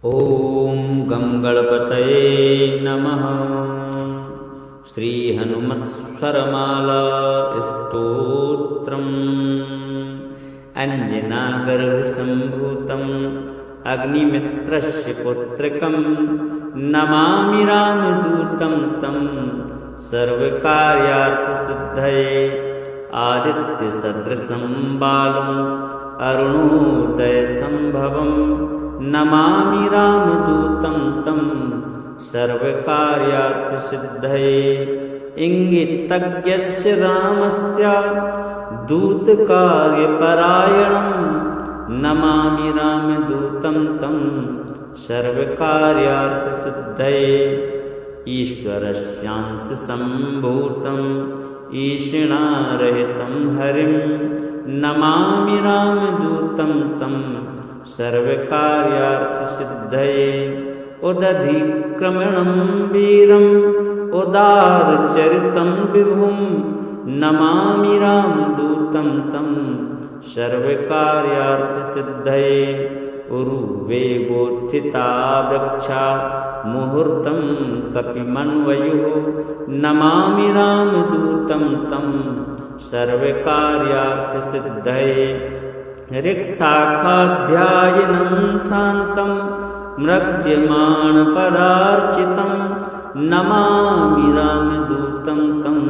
ॐ गं गणपतये नमः। श्रीहनुमत्स्वरमाला स्तोत्रम्। अञ्जनागर्भसम्भूतम् अग्निमित्रस्य पुत्रकं नमामि रामदूतं तं सर्वकार्यार्थसिद्धये। आदित्यसदृशं बालम् अरुणोदयसम्भवं नमामि रामदूतं तं सर्वकार्यार्थसिद्धये। इंगितज्ञस्य रामस्य दूतकार्यपरायणं नमामि रामदूतं तं सर्वकार्यार्थसिद्धये। ईश्वरस्यांशसम्भूतम् ईषिणारहितं हरिं नमामि रामदूतं तं सर्वकार्यार्थसिद्धये। उदधिक्रमणं वीरम् उदारचरितं विभुं नमामि रामदूतं तं सर्वकार्यार्थसिद्धये। उरुवेगोत्थिता वृक्षा मुहूर्तं कपिमन्वयुः नमामि रामदूतं तं सर्वकार्यार्थसिद्धये। ऋक्शाखाध्यायिनं शान्तं मृग्यमाणपदार्चितं नमामि रामदूतं तं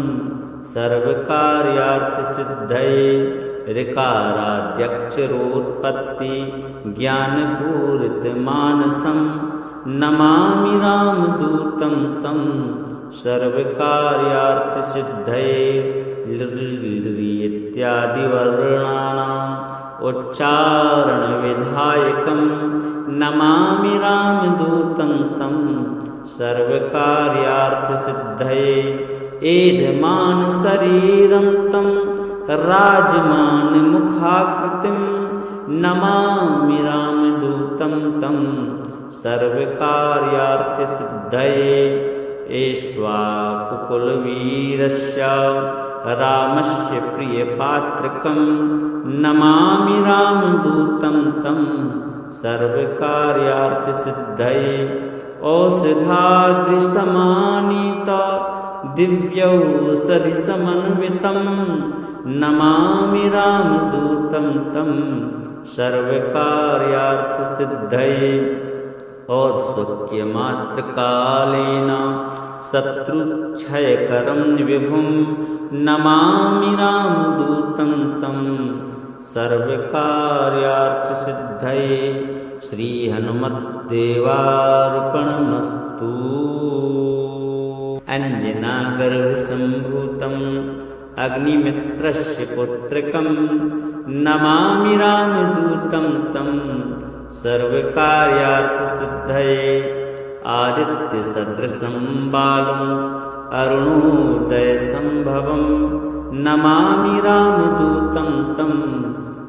सर्वकार्यार्थसिद्धये। ऋकाराद्यक्षरोत्पत्ति ज्ञानपूरितमानसं नमामि रामदूतं तं सर्वकार्यार्थसिद्धये। इत्यादिवर्णानाम् उच्चारणविधायकं नमामि रामदूतं तं सर्वकार्यार्थसिद्धये। एधमानशरीरं तं राजमानमुखाकृतिं नमामि रामदूतं तं सर्वकार्यार्थसिद्धये। ऐक्ष्वाकुकुलवीरस्य रामस्य प्रियपात्रकं नमामि रामदूतं तं सर्वकार्यार्थसिद्धये। औषधादृशमानीत दिव्यौषधिसमन्वितं नमामि रामदूतं तं सर्वकार्यार्थसिद्धये। औत्सुक्यमात्रकालेन शत्रुक्षयकरं विभुं नमामि रामदूतं तं सर्वकार्यार्थसिद्धये। श्रीहनुमद्देवार्पणमस्तु। अञ्जनागर्भसम्भूतम् अग्निमित्रस्य पुत्रकं नमामि रामदूतं तं सर्वकार्यार्थसिद्धये। आदित्यसदृशं बालम् अरुणोदयसम्भवं नमामि रामदूतं तं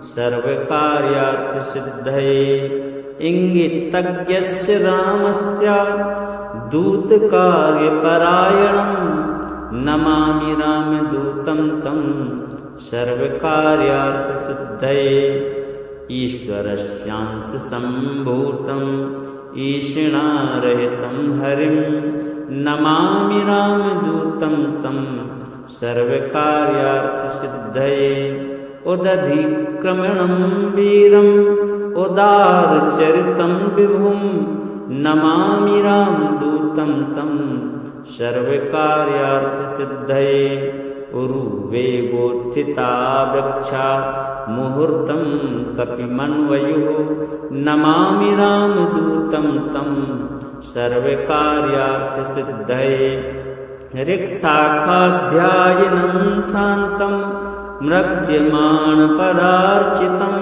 सर्वकार्यार्थसिद्धये। इंगितज्ञस्य रामस्य दूतकार्यपरायणं नमामि रामदूतं तं सर्वकार्यार्थसिद्धये। ईश्वरस्यांशसम्भूतम् ईषिणारहितं हरिं नमामि रामदूतं तं सर्वकार्यार्थसिद्धये। उदधिक्रमणं वीरम् उदारचरितं विभुं नमामि रामदूतं तं सर्वकार्यार्थसिद्धये। उरुवेगोत्थिता वृक्षा मुहूर्तं कपिमन्वयुः नमामि रामदूतं तं सर्वकार्यार्थसिद्धये। ऋक्शाखाध्यायिनं शान्तं मृग्यमाणपदार्चितं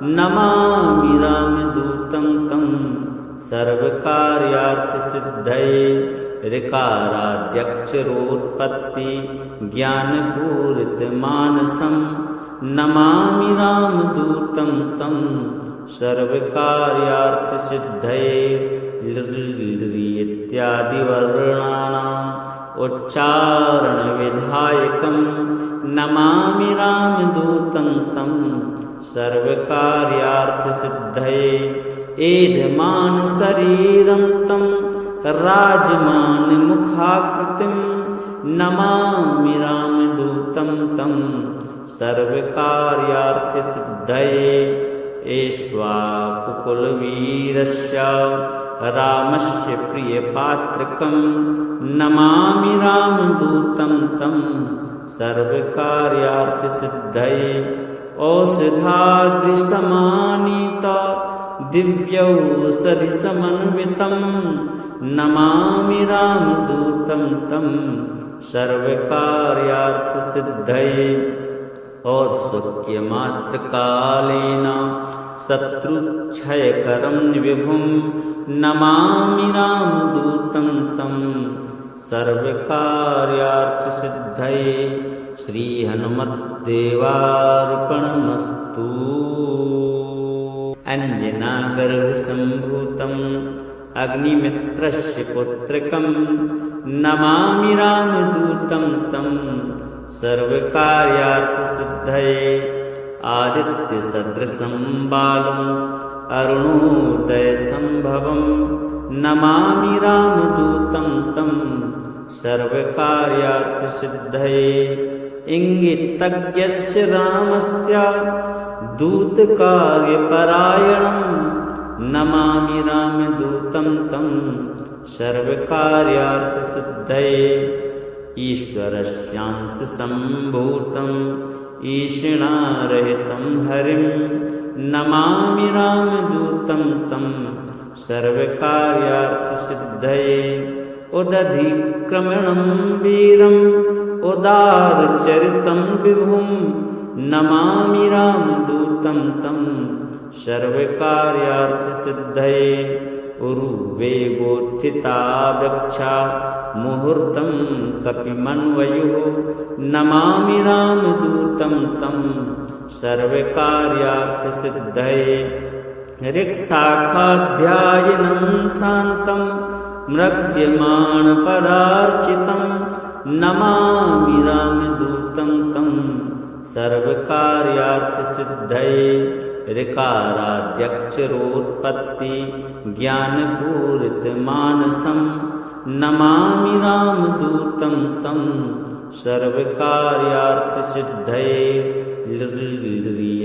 नमामि रामदूतं तं सर्वकार्यार्थसिद्धये। ऋकाराद्यक्षरोत्पत्ति ज्ञानपूरितमानसं नमामि रामदूतं तं सर्वकार्यार्थसिद्धये। इत्यादिवर्णानाम् उच्चारणविधायकं नमामि रामदूतं तं सर्वकार्यार्थसिद्धये। एधमान शरीरं तं राजमान मुखाकृतिं नमामि रामदूतं तं सर्वकार्यार्थसिद्धये ऐक्ष्वाकुकुलवीरस्य रामस्य प्रियपात्रकं नमामि रामदूतं तं सर्वकार्यार्थसिद्धये औषधादृशमानीता दिव्यौषधिसमन्वितं नमामि रामदूतं तं सर्वकार्यार्थसिद्धये औत्सुक्यमात्रकालेन शत्रुक्षयकरं विभुं नमामि रामदूतं तं सर्वकार्यार्थसिद्धये श्रीहनुमद्देवार्पणमस्तु। अंजनागर्भसम्भूतम् अग्निमित्रस्य पुत्रकं नमामि रामदूतं तं सर्वकार्यार्थसिद्धये आदित्यसदृशं बालम् अरुणोदयसम्भवं नमामि रामदूतं तं सर्वकार्यार्थसिद्धये इंगितज्ञस्य रामस्य दूतकार्यपरायणं नमामि रामदूतं तं सर्वकार्यार्थसिद्धये ईश्वरस्यांशसम्भूतं ईषिणारहितं हरिं नमामि रामदूतं तं सर्वकार्यार्थसिद्धये उदधिक्रमणं वीरम् उदारचरितं विभुं नमामि रामदूतं तं सर्वकार्यार्थसिद्धये उरुवेगोत्थिता वृक्षा मुहूर्तं कपिमन्वयुः नमामि रामदूतं तं सर्वकार्यार्थसिद्धये ऋक्शाखाध्यायनं शान्तं म्रज्यमाणपदार्चितं नमामि रामदूतं तं सर्वकार्यार्थसिद्धये ऋकाराद्यक्षरोत्पत्ति ज्ञानपूरितमानसं नमामि रामदूतं तं सर्वकार्यार्थसिद्धये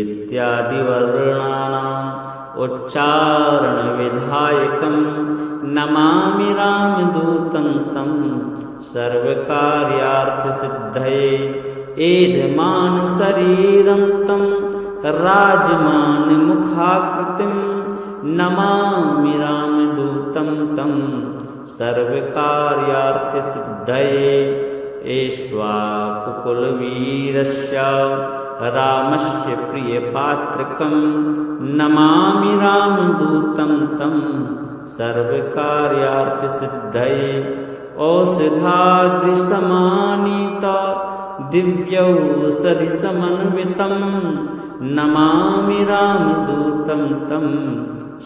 इत्यादिवर्णानाम् उच्चारणविधायकं नमामि रामदूतं तं सर्वकार्यार्थसिद्धये एधमान शरीरं तं राजमान मुखाकृतिं नमामि रामदूतं तं सर्वकार्यार्थसिद्धये ऐक्ष्वाकुकुलवीरस्य रामस्य प्रियपात्रकं नमामि रामदूतं तं सर्वकार्यार्थसिद्धये औषधादृशमानीता दिव्यौषधिसमन्वितं नमामि रामदूतं तं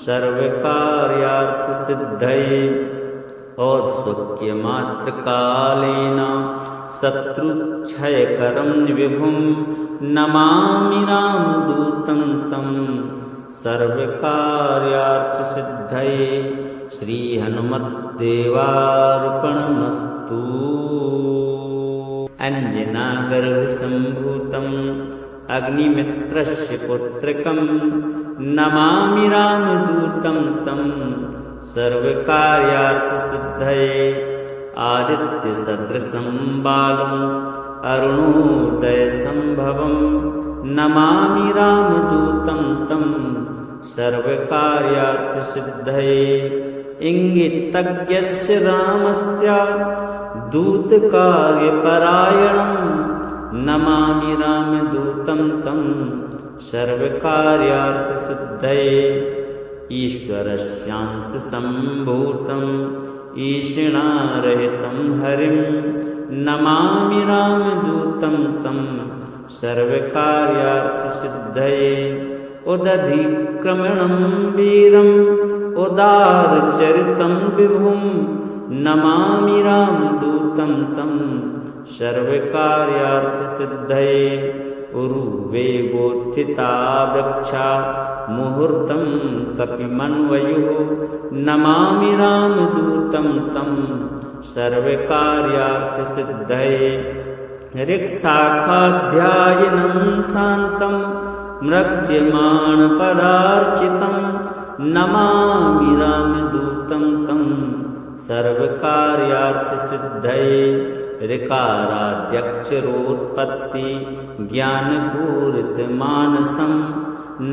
सर्वकार्यार्थसिद्धये औत्सुक्यमात्रकालेन शत्रुक्षयकरं विभुं नमामि रामदूतं तं सर्वकार्यार्थसिद्धये श्रीहनुमद्देवार्पणमस्तु। अंजनागर्भसम्भूतम् अग्निमित्रस्य पुत्रकं नमामि रामदूतं तं सर्वकार्यार्थसिद्धये आदित्यसदृशं बालम् अरुणोदयसम्भवं नमामि रामदूतं तं सर्वकार्यार्थसिद्धये इंगितज्ञस्य रामस्य दूतकार्यपरायणं नमामि रामदूतं तं सर्वकार्यार्थसिद्धये ईश्वरस्यांशसम्भूतं ईषिणारहितं हरिं नमामि रामदूतं तं सर्वकार्यार्थसिद्धये उदधिक्रमणं वीरम् उदारचरितं विभुं नमामि रामदूतं तं सर्वकार्यार्थसिद्धये उरुवेगोत्थिता वृक्षा मुहूर्तं कपिमन्वयुः नमामि रामदूतं तं सर्वकार्यार्थसिद्धये ऋक्शाखाध्यायिनं शान्तं म्रज्यमाणपदार्चितं नमामि रामदूतं तं सर्वकार्यार्थसिद्धये ऋकाराद्यक्षरोत्पत्ति ज्ञानपूरितमानसं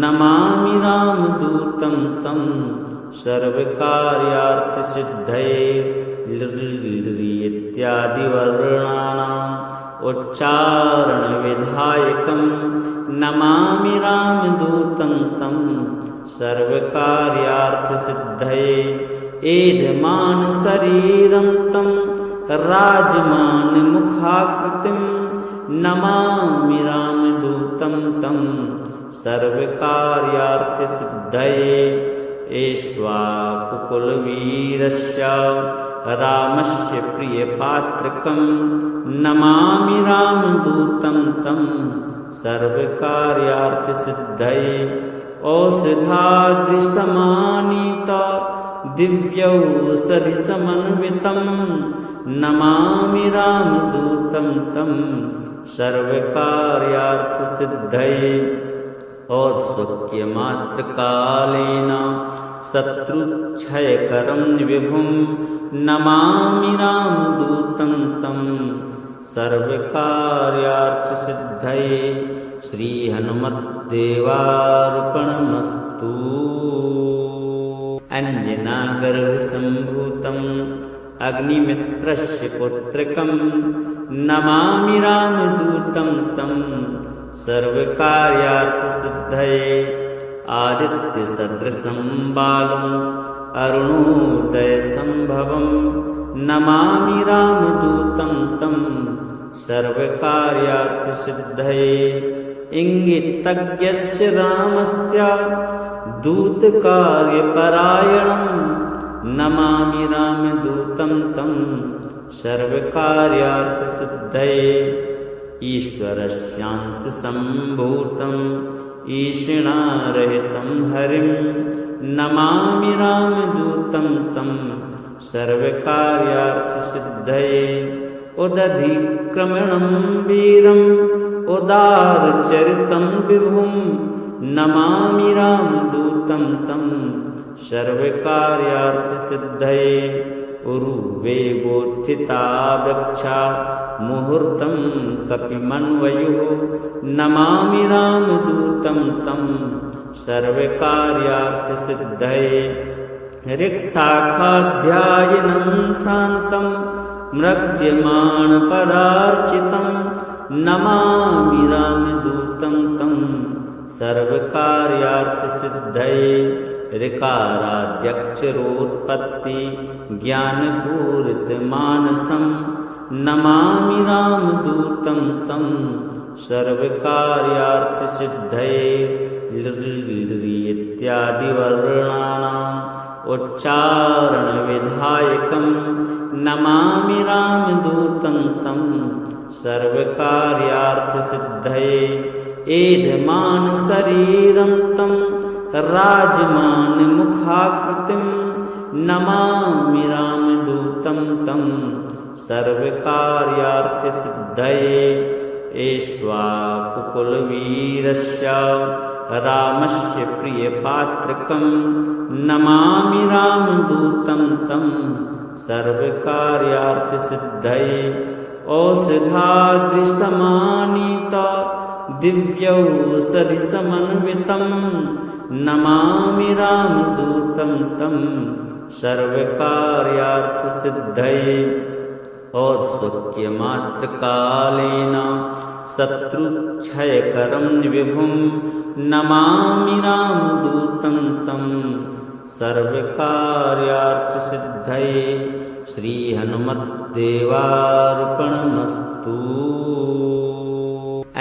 नमामि रामदूतं तं सर्वकार्यार्थसिद्धये इत्यादिवर्णानाम् उच्चारणविधायकं नमामि रामदूतं तं सर्वकार्यार्थसिद्धये एधमानशरीरं तं राजमानमुखाकृतिं नमामि रामदूतं तं सर्वकार्यार्थसिद्धये ऐक्ष्वाकुकुलवीरस्य रामस्य प्रियपात्रकं नमामि रामदूतं तं सर्वकार्यार्थसिद्धये औषधादृशमानीत दिव्यौषधिसमन्वितं नमामि रामदूतं तं सर्वकार्यार्थसिद्धये औत्सुक्यमात्रकालेन शत्रुक्षयकरं विभुं नमामि रामदूतं तं सर्वकार्यार्थसिद्धये श्रीहनुमद्देवार्पणमस्तु अंजनागर्भसम्भूतम् अग्निमित्रस्य पुत्रकं नमामि रामदूतं तं सर्वकार्यार्थसिद्धये आदित्यसदृशं बालम् अरुणोदयसम्भवं नमामि रामदूतं तं सर्वकार्यार्थसिद्धये इंगितज्ञस्य रामस्य दूतकार्यपरायणं नमामि रामदूतं तं सर्वकार्यार्थसिद्धये ईश्वरस्यांशसम्भूतं ईषिणारहितं हरिं नमामि रामदूतं तं सर्वकार्यार्थसिद्धये उदधिक्रमणं वीरम् उदारचरितं विभुं नमामि रामदूतं तं सर्वकार्यार्थसिद्धये उरुवेगोत्थिता वृक्षा मुहूर्तं कपिमन्वयुः नमामि रामदूतं तं सर्वकार्यार्थसिद्धये ऋक्शाखाध्यायिनं शान्तं म्रज्यमाणपदार्चितं नमामि रामदूतं तं सर्वकार्यार्थसिद्धये ऋकाराद्यक्षरोत्पत्ति ज्ञानपूरितमानसं नमामि रामदूतं तं सर्वकार्यार्थसिद्धये इत्यादिवर्णानाम् उच्चारणविधायकं नमामि रामदूतं तं सर्वकार्यार्थसिद्धये एधमानशरीरं तं राजमानमुखाकृतिं नमामि रामदूतं तं सर्वकार्यार्थसिद्धये ऐक्ष्वाकुकुलवीरस्य रामस्य प्रियपात्रकं नमामि रामदूतं तं सर्वकार्यार्थसिद्धये औषधादृशमानीत दिव्यौषधिसमन्वितं नमामि रामदूतं तं सर्वकार्यार्थसिद्धये औत्सुक्यमात्रकालेन शत्रुक्षयकरं विभुं नमामि रामदूतं तं सर्वकार्यार्थसिद्धये श्रीहनुमद्देवार्पणमस्तु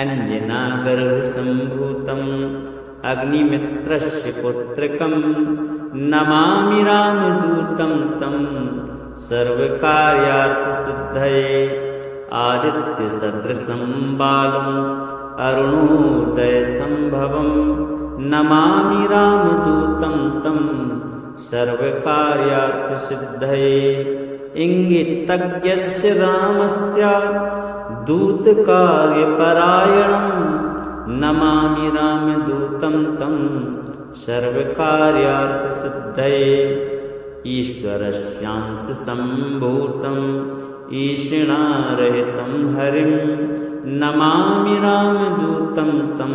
अंजनागर्भसम्भूतम् अग्निमित्रस्य पुत्रकं नमामि रामदूतं तं सर्वकार्यार्थसिद्धये आदित्यसदृशं बालम् अरुणोदयसम्भवं नमामि रामदूतं तं सर्वकार्यार्थसिद्धये इंगितज्ञस्य रामस्य दूतकार्यपरायणं नमामि रामदूतं तं सर्वकार्यार्थसिद्धये ईश्वरस्यांशसम्भूतं ईशिणारहितं हरिं नमामि रामदूतं तं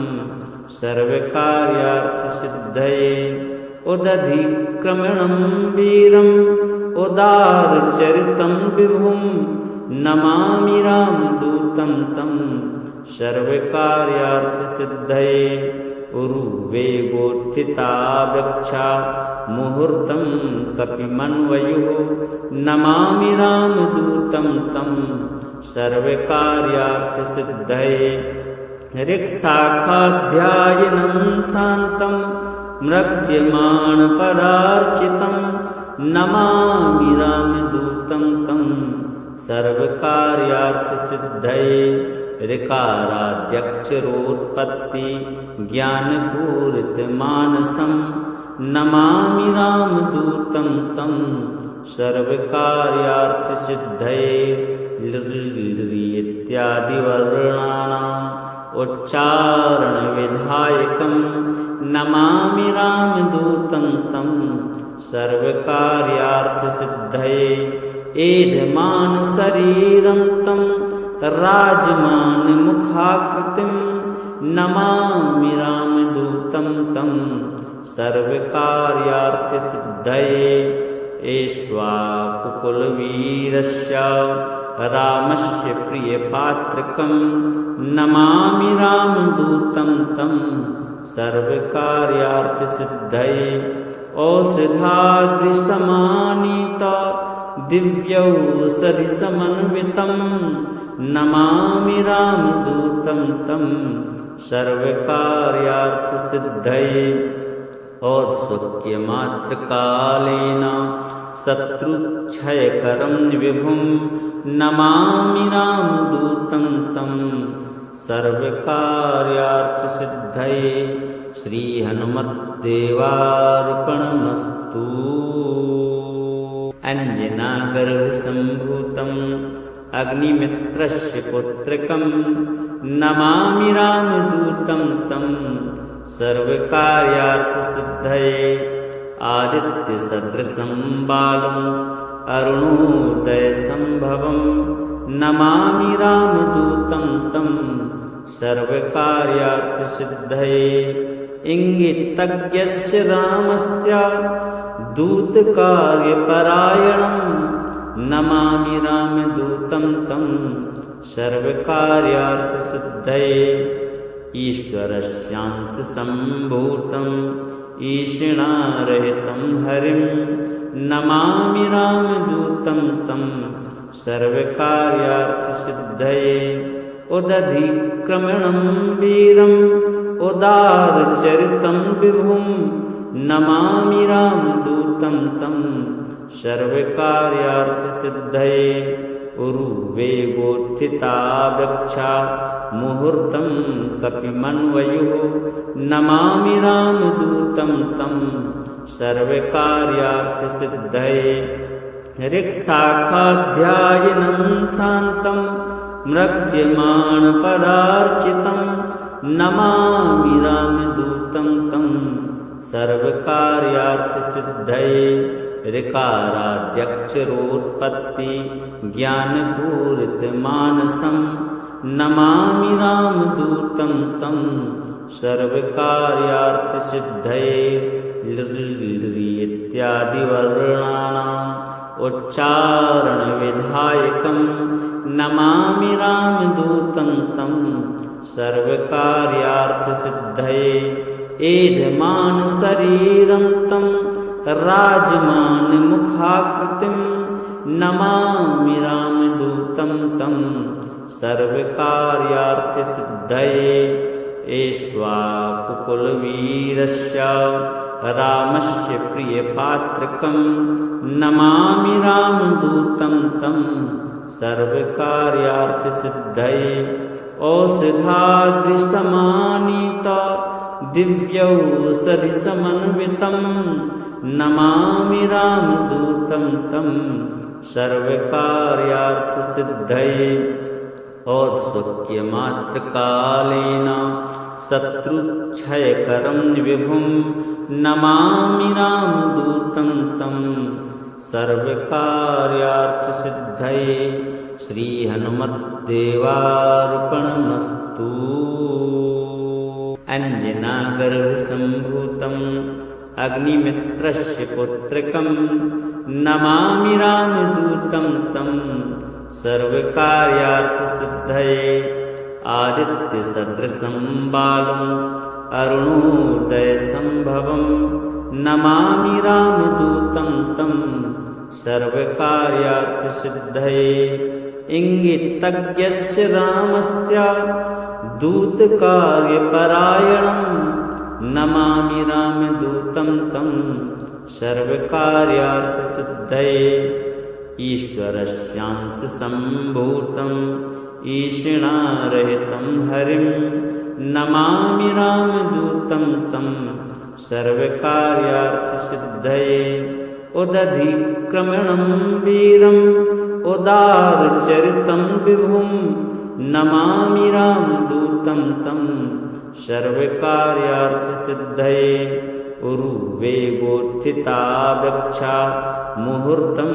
सर्वकार्यार्थसिद्धये उदधिक्रमणं वीरम् उदारचरितं विभुं नमामि रामदूतं तं सर्वकार्यार्थसिद्धये उरुवेगोत्थिता वृक्षा मुहूर्तं कपिमन्वयुः नमामि रामदूतं तं सर्वकार्यार्थसिद्धये ऋक्शाखाध्यायिनं शान्तं म्रज्यमाणपदार्चितं नमामि रामदूतं तं सर्वकार्यार्थसिद्धये ऋकाराद्यक्षरोत्पत्ति ज्ञानपूरितमानसं नमामि रामदूतं तं सर्वकार्यार्थसिद्धये इत्यादिवर्णानाम् उच्चारणविधायकं नमामि रामदूतं तं सर्वकार्यार्थसिद्धये एधमानशरीरं तं राजमानमुखाकृतिं नमामि रामदूतं तं सर्वकार्यार्थसिद्धये ऐक्ष्वाकुकुलवीरस्य रामस्य प्रियपात्रकं नमामि रामदूतं तं सर्वकार्यार्थसिद्धये औषधाद्रिसमानीत दिव्यौषधिसमन्वितं नमामि रामदूतं तं सर्वकार्यार्थसिद्धये औत्सुक्यमात्रकालेन शत्रुक्षयकरं विभुं नमामि रामदूतं तं सर्वकार्यार्थसिद्धये श्रीहनुमद्देवार्पणमस्तु अंजनागर्भसम्भूतम् अग्निमित्रस्य पुत्रकं नमामि रामदूतं तं सर्वकार्यार्थसिद्धये आदित्यसदृशं बालम् अरुणोदयसम्भवं नमामि रामदूतं तं सर्वकार्यार्थसिद्धये इंगितज्ञस्य रामस्य दूतकार्यपरायणं नमामि रामदूतं तं सर्वकार्यार्थसिद्धये ईश्वरस्यांशसम्भूतं ईशिणारहितं हरिं नमामि रामदूतं तं सर्वकार्यार्थसिद्धये उदधिक्रमणं वीरम् उदारचरितं विभुं नमामि रामदूतं तं सर्वकार्यार्थसिद्धये उरुवेगोत्थिता वृक्षा मुहूर्तं कपिमन्वयुः नमामि रामदूतं तं सर्वकार्यार्थसिद्धये ऋक्शाखाध्यायिनं शान्तं म्रज्यमाणपदार्चितं नमामि रामदूतं तं सर्वकार्यार्थसिद्धये ऋकाराद्यक्षरोत्पत्ति ज्ञानपूरितमानसं नमामि रामदूतं तं सर्वकार्यार्थसिद्धये इत्यादिवर्णानाम् उच्चारणविधायकं नमामि रामदूतं तं सर्वकार्यार्थसिद्धये एधमानशरीरं तं राजमानमुखाकृतिं नमामि रामदूतं तं सर्वकार्यार्थसिद्धये ऐक्ष्वाकुकुलवीरस्य रामस्य प्रियपात्रकं नमामि रामदूतं तं सर्वकार्यार्थसिद्धये औषधादृशमानीता दिव्यौषधिसमन्वितं नमामि रामदूतं तं सर्वकार्यार्थसिद्धये और स्वकीयमात्रकालेन शत्रुक्षयकरं विभुं नमामि रामदूतं तं सर्वकार्यार्थसिद्धये श्रीहनुमद्देवार्पणमस्तु। अंजनागर्भसम्भूतम् अग्निमित्रस्य पुत्रकं नमामि रामदूतं तं सर्वकार्यार्थसिद्धये आदित्यसदृशं बालम् अरुणोदयसम्भवं नमामि रामदूतं तं सर्वकार्यार्थसिद्धये इंगितज्ञस्य रामस्य दूतकार्यपरायणं नमामि रामदूतं तं सर्वकार्यार्थसिद्धये ईश्वरस्यांशसम्भूतं ईशिणारहितं हरिं नमामि रामदूतं तं सर्वकार्यार्थसिद्धये उदधिक्रमणं वीरम् उदारचरितं विभुं नमामि रामदूतं तं सर्वकार्यार्थसिद्धये उरुवेगोत्थिता वृक्षा मुहूर्तं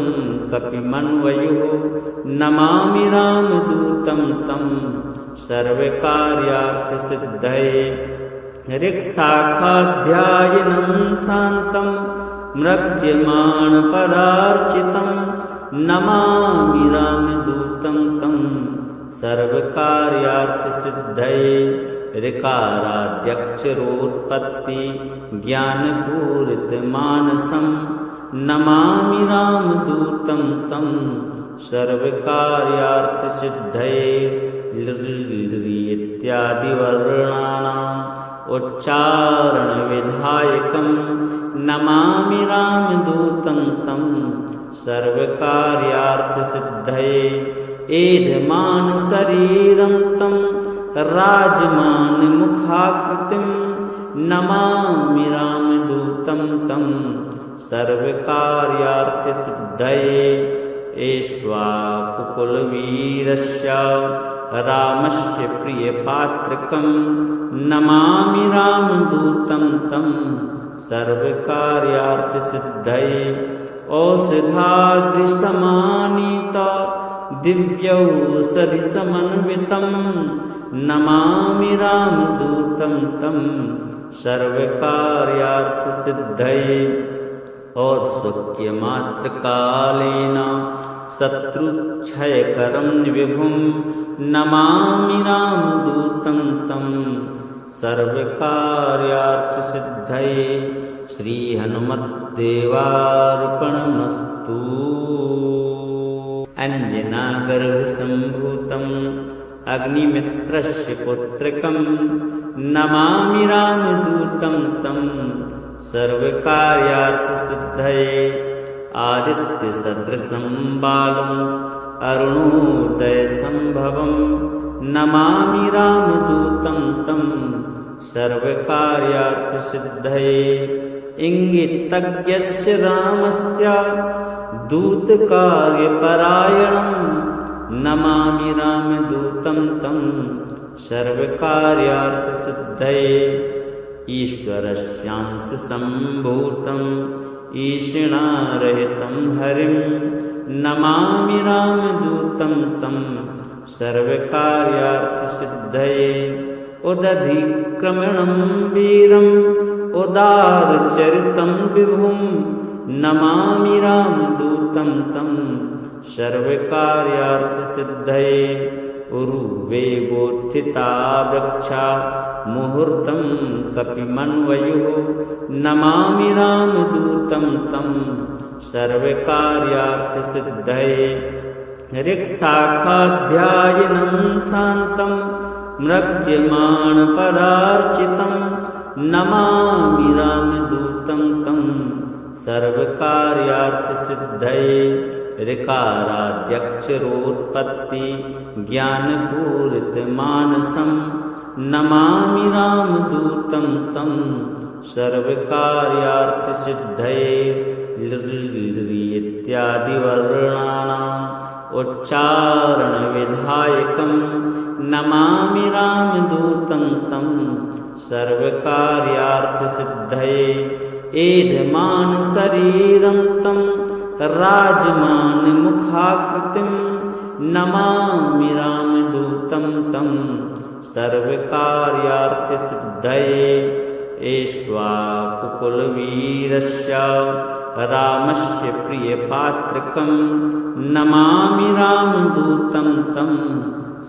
कपिमन्वयुः नमामि रामदूतं तं सर्वकार्यार्थसिद्धये ऋक्शाखाध्यायनं शान्तं म्रज्यमाणपदार्चितं नमामि रामदूतं तं सर्वकार्यार्थसिद्धये ऋकाराद्यक्षरोत्पत्ति ज्ञानपूरितमानसं नमामि रामदूतं तं सर्वकार्यार्थसिद्धये इत्यादिवर्णानाम् उच्चारणविधायकं नमामि रामदूतं तं सर्वकार्यार्थसिद्धये एधमानशरीरं तं राजमानमुखाकृतिं नमामि रामदूतं तं सर्वकार्यार्थसिद्धये ऐक्ष्वाकुकुलवीरस्य रामस्य प्रियपात्रकं नमामि रामदूतं तं सर्वकार्यार्थसिद्धये औषधादृशमानीता दिव्यौषधिसमन्वितं नमामि रामदूतं तं सर्वकार्यार्थसिद्धये और स्वकीयमात्रकालेन शत्रुक्षयकरं विभुं नमामि रामदूतं तं सर्वकार्यार्थसिद्धये श्रीहनुमद्देवार्पणमस्तु। अंजनागर्भसम्भूतम् अग्निमित्रस्य पुत्रकं नमामि रामदूतं तं सर्वकार्यार्थसिद्धये आदित्यसदृशं बालम् अरुणोदयसम्भवं नमामि रामदूतं तं सर्वकार्यार्थसिद्धये इंगितज्ञस्य रामस्य दूतकार्यपरायणं नमामि रामदूतं तं सर्वकार्यार्थसिद्धये ईश्वरस्यांशसम्भूतं ईशिणारहितं हरिं नमामि रामदूतं तं सर्वकार्यार्थसिद्धये उदधिक्रमणं वीरम् उदारचरितं विभुं नमामि रामदूतं तं सर्वकार्यार्थसिद्धये उरुवेगोत्थिता वृक्षा मुहूर्तं कपिमन्वयुः नमामि रामदूतं तं सर्वकार्यार्थसिद्धये ऋक्शाखाध्यायनं शान्तं म्रज्यमाणपदार्चितं नमामि रामदूतं तं सर्वकार्यार्थसिद्धये ऋकाराद्यक्षरोत्पत्ति ज्ञानपूरितमानसं नमामि रामदूतं तं सर्वकार्यार्थसिद्धये इत्यादिवर्णानाम् उच्चारणविधायकं नमामि रामदूतं तं सर्वकार्यार्थसिद्धये एधमानशरीरं तं राजमानमुखाकृतिं नमामि रामदूतं तं सर्वकार्यार्थसिद्धये ऐक्ष्वाकुकुलवीरस्य रामस्य प्रियपात्रकं नमामि रामदूतं तं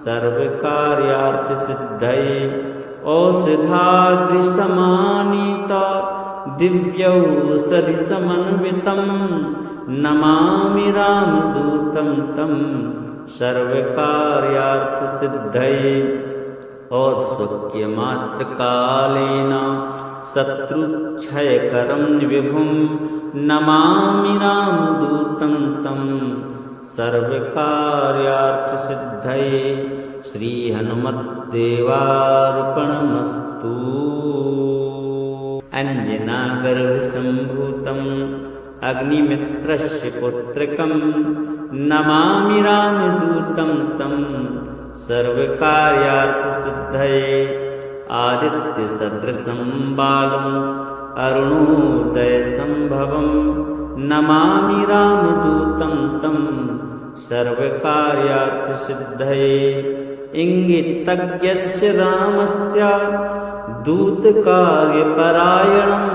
सर्वकार्यार्थसिद्धये औषधादृशमानीता दिव्यौषधिसमन्वितं नमामि रामदूतं तं सर्वकार्यार्थसिद्धये औत्सुक्यमात्रकालेन शत्रुक्षयकरं विभुं नमामि रामदूतं तं सर्वकार्यार्थसिद्धये श्रीहनुमद्देवार्पणमस्तु। अंजनागर्भसम्भूतम् अग्निमित्रस्य पुत्रकं नमामि रामदूतं तं सर्वकार्यार्थसिद्धये आदित्यसदृशं बालम् अरुणोदयसम्भवं नमामि रामदूतं तं सर्वकार्यार्थसिद्धये इंगितज्ञस्य रामस्य दूतकार्यपरायणं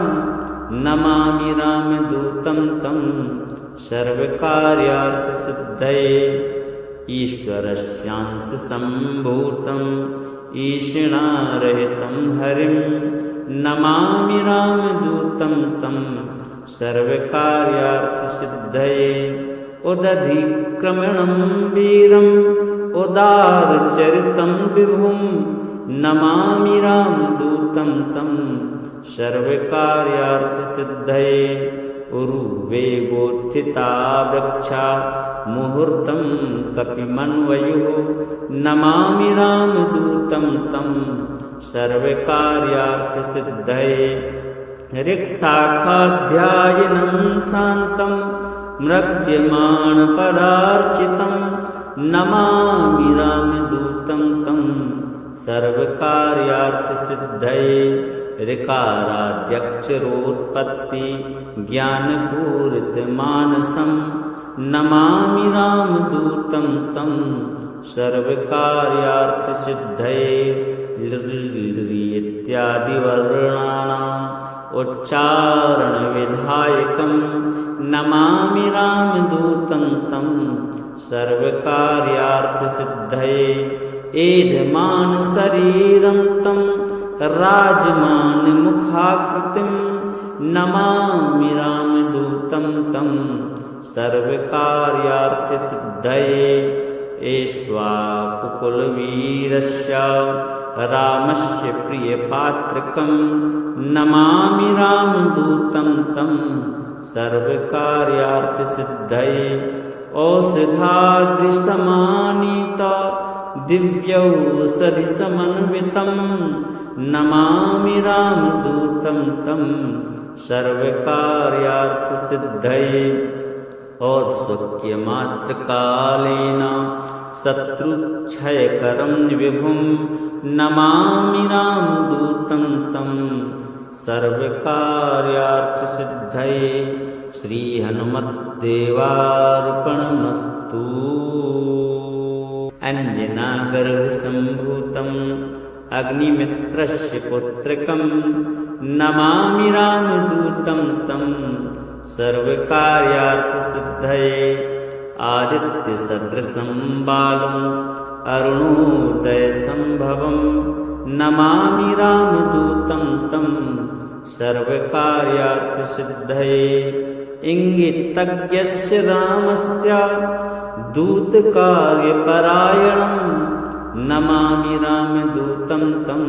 नमामि रामदूतं तं सर्वकार्यार्थसिद्धये ईश्वरस्यांशसम्भूतं ईषिणारहितं हरिं नमामि रामदूतं तं सर्वकार्यार्थसिद्धये उदधिक्रमणं वीरम् उदारचरितं विभुं नमामि रामदूतं तं सर्वकार्यार्थसिद्धये उरुवेगोत्थिता वृक्षा मुहूर्तं कपिमन्वयुः नमामि रामदूतं तं सर्वकार्यार्थसिद्धये ऋक्शाखाध्यायनं शान्तं म्रज्यमाणपदार्चितं नमामि रामदूतं तं सर्वकार्यार्थसिद्धये ऋकाराद्यक्षरोत्पत्ति ज्ञानपूरितमानसं नमामि रामदूतं तं सर्वकार्यार्थसिद्धये इत्यादिवर्णानाम् उच्चारणविधायकं नमामि रामदूतं तं सर्वकार्यार्थसिद्धये एधमानशरीरं तं राजमानमुखाकृतिं नमामि रामदूतं तं सर्वकार्यार्थसिद्धये ऐक्ष्वाकुकुलवीरस्य रामस्य प्रियपात्रकं नमामि रामदूतं तं सर्वकार्यार्थसिद्धये औषधादृशमानीता दिव्यौषधिसमन्वितं नमामि रामदूतं तं सर्वकार्यार्थसिद्धये औत्सुक्यमात्रकालेन शत्रुक्षयकरं विभुं नमामि रामदूतं तं सर्वकार्यार्थसिद्धये श्रीहनुमद्देवार्पणमस्तु। अंजनागर्भसम्भूतम् अग्निमित्रस्य पुत्रकं नमामि रामदूतं तं सर्वकार्यार्थसिद्धये आदित्यसदृशं बालम् अरुणोदयसम्भवं नमामि रामदूतं तं सर्वकार्यार्थसिद्धये इंगितज्ञस्य रामस्य दूतकार्यपरायणं नमामि रामदूतं तं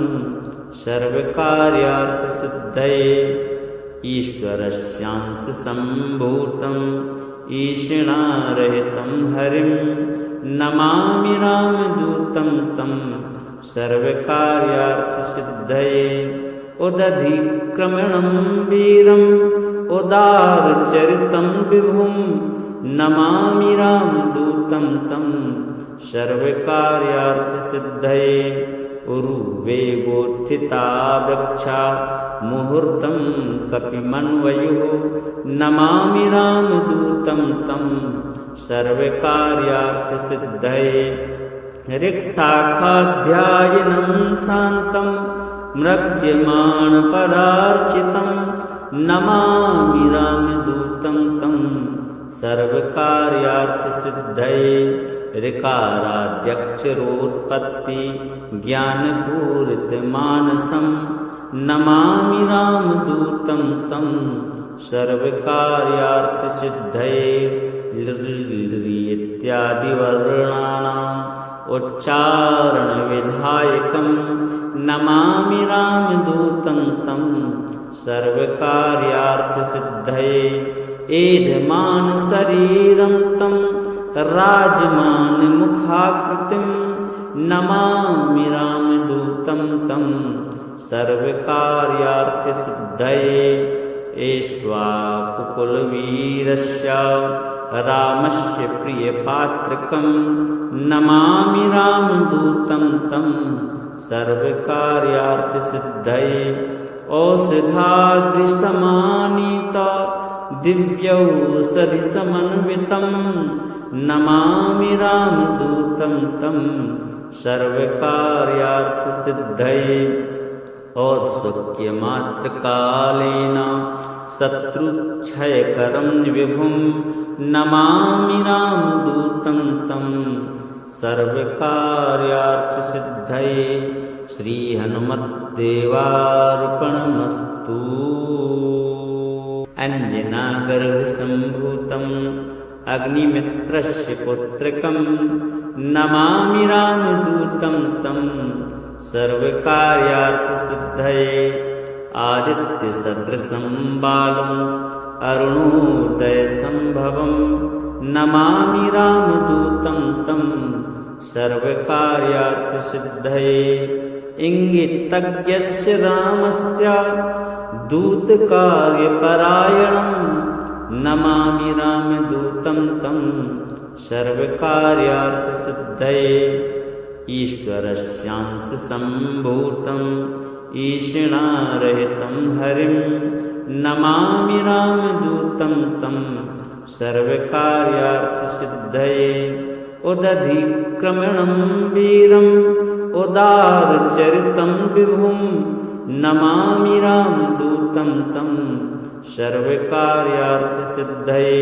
सर्वकार्यार्थसिद्धये ईश्वरस्यांशसम्भूतं ईषिणारहितं हरिं नमामि रामदूतं तं सर्वकार्यार्थसिद्धये उदधिक्रमणं वीरम् उदारचरितं विभुं नमामि रामदूतं तं सर्वकार्यार्थसिद्धये उरुवेगोत्थिता वृक्षा मुहूर्तं कपिमन्वयुः नमामि रामदूतं तं सर्वकार्यार्थसिद्धये ऋक्शाखाध्यायिनं शान्तं म्रज्यमाणपदार्चितं नमामि रामदूतं तं सर्वकार्यार्थसिद्धये ऋकाराद्यक्षरोत्पत्ति ज्ञानपूरितमानसं नमामि रामदूतं तं सर्वकार्यार्थसिद्धये इत्यादिवर्णानाम् उच्चारणविधायकं नमामि रामदूतं तं सर्वकार्यार्थसिद्धये एधमानशरीरं तं राजमानमुखाकृतिं नमामि रामदूतं तं सर्वकार्यार्थसिद्धये ऐक्ष्वाकुकुलवीरस्य रामस्य प्रियपात्रकं नमामि रामदूतं तं सर्वकार्यार्थसिद्धये औषधादृशमानीत दिव्यौषधिसमन्वितं नमामि रामदूतं तं सर्वकार्यार्थसिद्धये औत्सुक्यमात्रकालेन शत्रुक्षयकरं विभुं नमामि रामदूतं तं सर्वकार्यार्थसिद्धये श्रीहनुमद्देवार्पणमस्तु अंजनागर्भसम्भूतम् अग्निमित्रस्य पुत्रकं नमामि रामदूतं तं सर्वकार्यार्थसिद्धये आदित्यसदृशं बालम् अरुणोदयसम्भवं नमामि रामदूतं तं सर्वकार्यार्थसिद्धये इंगितज्ञस्य रामस्य दूतकार्यपरायणं नमामि रामदूतं तं सर्वकार्यार्थसिद्धये ईश्वरस्यांशसम्भूतं ईषिणारहितं हरिं नमामि रामदूतं तं सर्वकार्यार्थसिद्धये उदधिक्रमणं वीरम् उदारचरितं विभुं नमामि रामदूतं तं सर्वकार्यार्थसिद्धये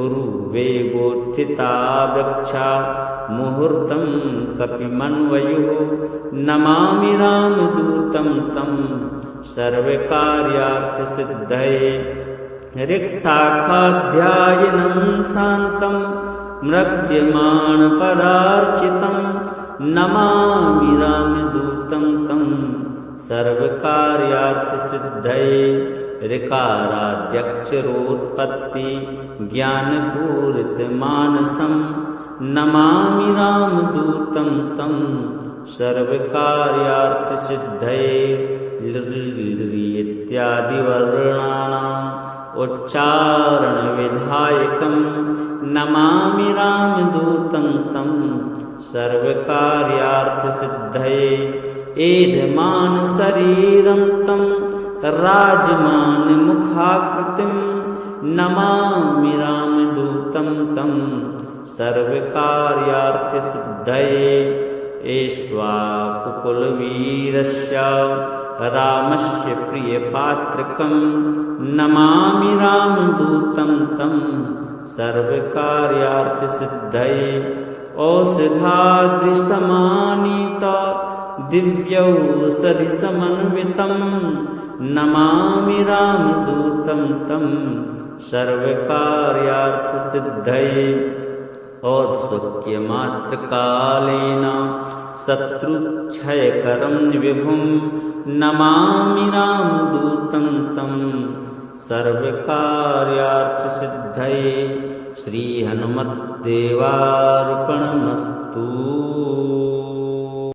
उरुवेगोत्थिता वृक्षा मुहूर्तं कपिमन्वयुः नमामि रामदूतं तं सर्वकार्यार्थसिद्धये ऋक्शाखाध्यायिनं शान्तं म्रज्यमाणपदार्चितं नमामि रामदूतं तं सर्वकार्यार्थसिद्धये ऋकाराद्यक्षरोत्पत्ति ज्ञानपूरितमानसं नमामि रामदूतं तं सर्वकार्यार्थसिद्धये इत्यादिवर्णानाम् उच्चारणविधायकं नमामि रामदूतं तं सर्वकार्यार्थसिद्धये एधमानशरीरं तं राजमानमुखाकृतिं नमामि रामदूतं तं सर्वकार्यार्थसिद्धये ऐक्ष्वाकुकुलवीरस्य रामस्य प्रियपात्रकं नमामि रामदूतं तं सर्वकार्यार्थसिद्धये औषधादृशमानीत दिव्यौषधिसमन्वितं नमामि रामदूतं तं सर्वकार्यार्थसिद्धये औत्सुक्यमात्रकालेन शत्रुक्षयकरं विभुं नमामि रामदूतं तं सर्वकार्यार्थसिद्धये श्रीहनुमद्देवार्पणमस्तु।